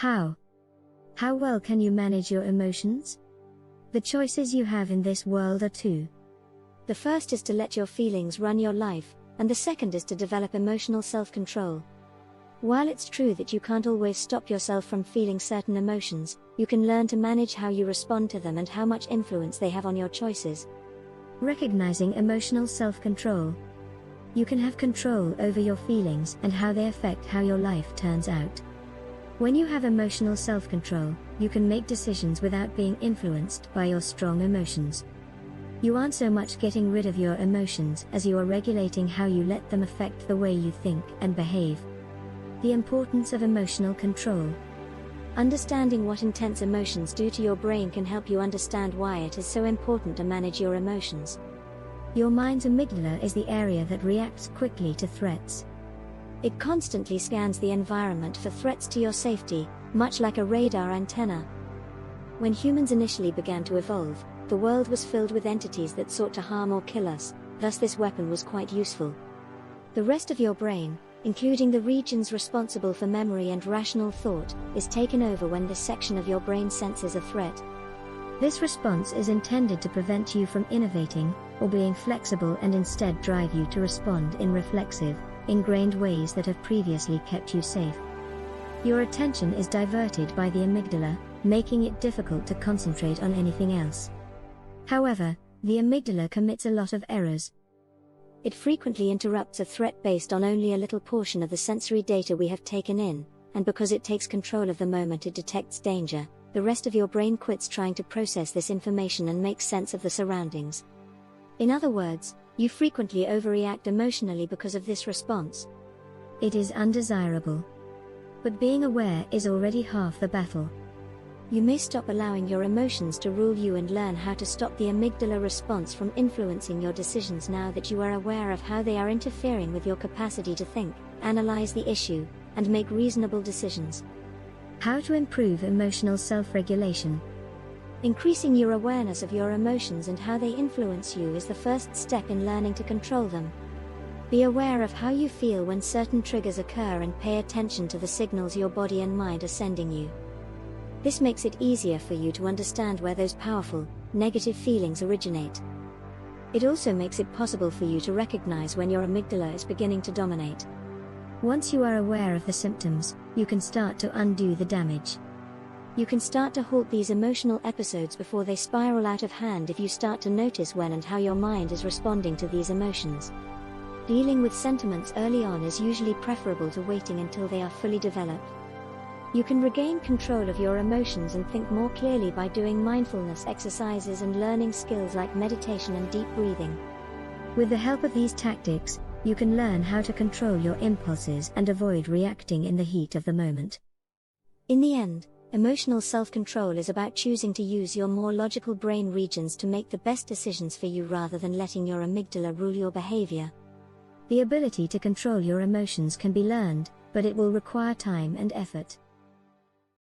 How? How well can you manage your emotions? The choices you have in this world are two. The first is to let your feelings run your life, and the second is to develop emotional self-control. While it's true that you can't always stop yourself from feeling certain emotions, you can learn to manage how you respond to them and how much influence they have on your choices. Recognizing emotional self-control. You can have control over your feelings and how they affect how your life turns out. When you have emotional self-control, you can make decisions without being influenced by your strong emotions. You aren't so much getting rid of your emotions as you are regulating how you let them affect the way you think and behave. The importance of emotional control. Understanding what intense emotions do to your brain can help you understand why it is so important to manage your emotions. Your mind's amygdala is the area that reacts quickly to threats. It constantly scans the environment for threats to your safety, much like a radar antenna. When humans initially began to evolve, the world was filled with entities that sought to harm or kill us, thus this weapon was quite useful. The rest of your brain, including the regions responsible for memory and rational thought, is taken over when this section of your brain senses a threat. This response is intended to prevent you from innovating, or being flexible, and instead drive you to respond in reflexive, ingrained ways that have previously kept you safe. Your attention is diverted by the amygdala, making it difficult to concentrate on anything else. However, the amygdala commits a lot of errors. It frequently interrupts a threat based on only a little portion of the sensory data we have taken in, and because it takes control of the moment it detects danger, the rest of your brain quits trying to process this information and make sense of the surroundings. In other words, you frequently overreact emotionally because of this response. It is undesirable. But being aware is already half the battle. You may stop allowing your emotions to rule you and learn how to stop the amygdala response from influencing your decisions now that you are aware of how they are interfering with your capacity to think, analyze the issue, and make reasonable decisions. How to improve emotional self-regulation. Increasing your awareness of your emotions and how they influence you is the first step in learning to control them. Be aware of how you feel when certain triggers occur and pay attention to the signals your body and mind are sending you. This makes it easier for you to understand where those powerful, negative feelings originate. It also makes it possible for you to recognize when your amygdala is beginning to dominate. Once you are aware of the symptoms, you can start to undo the damage. You can start to halt these emotional episodes before they spiral out of hand if you start to notice when and how your mind is responding to these emotions. Dealing with sentiments early on is usually preferable to waiting until they are fully developed. You can regain control of your emotions and think more clearly by doing mindfulness exercises and learning skills like meditation and deep breathing. With the help of these tactics, you can learn how to control your impulses and avoid reacting in the heat of the moment. In the end, emotional self-control is about choosing to use your more logical brain regions to make the best decisions for you rather than letting your amygdala rule your behavior. The ability to control your emotions can be learned, but it will require time and effort.